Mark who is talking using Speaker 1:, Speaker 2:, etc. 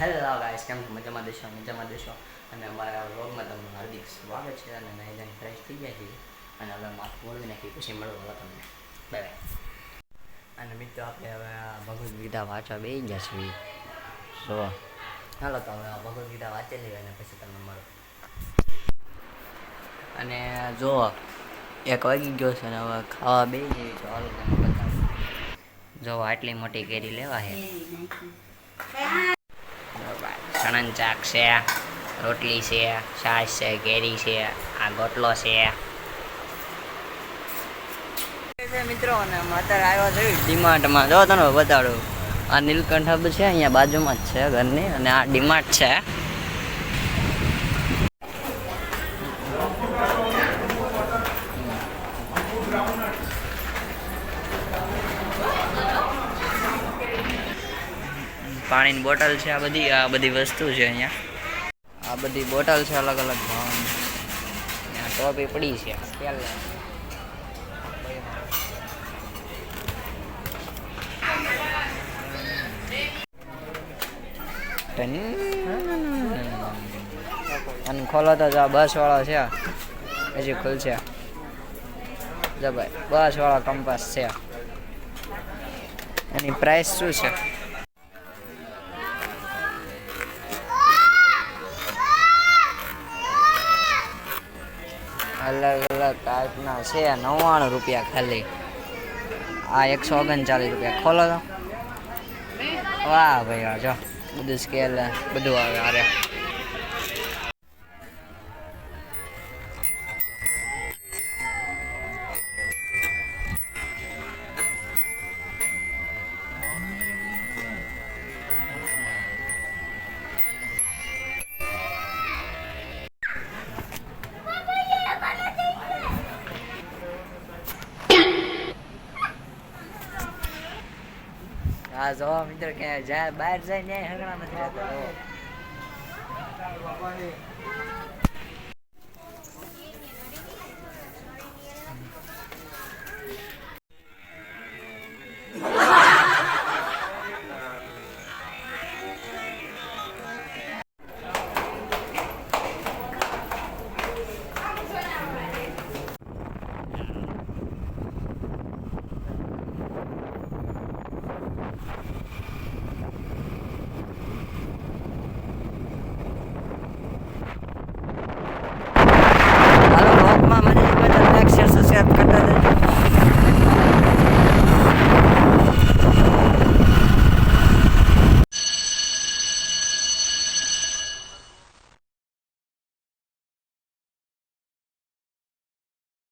Speaker 1: Hello guys, કેમ છો? મજામાં દેશો અને અમારા વ્લોગમાં તમને હાર્દિક સ્વાગત છે. અને મેં એકદમ ફ્રેશ થઈ ગયા છીએ અને હવે માથું મોડવી નાખી પછી મળવા તમને બાય. અને મિત્રો આપણે હવે ભગવદ્ ગીતા વાંચવા બેસી ગયા છીએ. સો હાલો તો હવે ભગવદ્ ગીતા વાંચી લઈએ અને પછી તમને મળો. અને જો 1 વાગી ગયો છે અને હવે ખાવા બેસી જઈએ તો હાલો તમને બતાવું. જો આટલી મોટી કેરી લેવા છે. ચણાનું શાક છે, રોટલી છે, છાશ છે, કેરી છે, આ ગોટલો છે. મિત્રો અને અત્યારે આવ્યા છે ડીમાર્ટમાં. જો તને બતાડું, આ નીલકંઠ હબ છે અહીંયા બાજુમાં જ છે ઘરની, અને આ ડીમાર્ટ છે. પાણીની બોટલ છે, આ બધી વસ્તુ છે અહીંયા. આ બધી બોટલ છે અલગ અલગ ભાવની. અહીંયા ટોપી પડી છે સ્કેલ. અને ખોલો તો જા બસ વાળો છે, હજી ખુલશે. જો ભાઈ બસ વાળો કંપાસ છે. એની પ્રાઇસ શું છે? અલગ અલગ ટાઈપના છે. 99 રૂપિયા ખાલી. આ 139 રૂપિયા. ખોલો તો. વાહ ભાઈ વાહ, જો બધું સ્કેલ બધું આવે. અરે આ જો મિત્ર કે જાય બહાર જાય ને હગણા નથી રહેતા.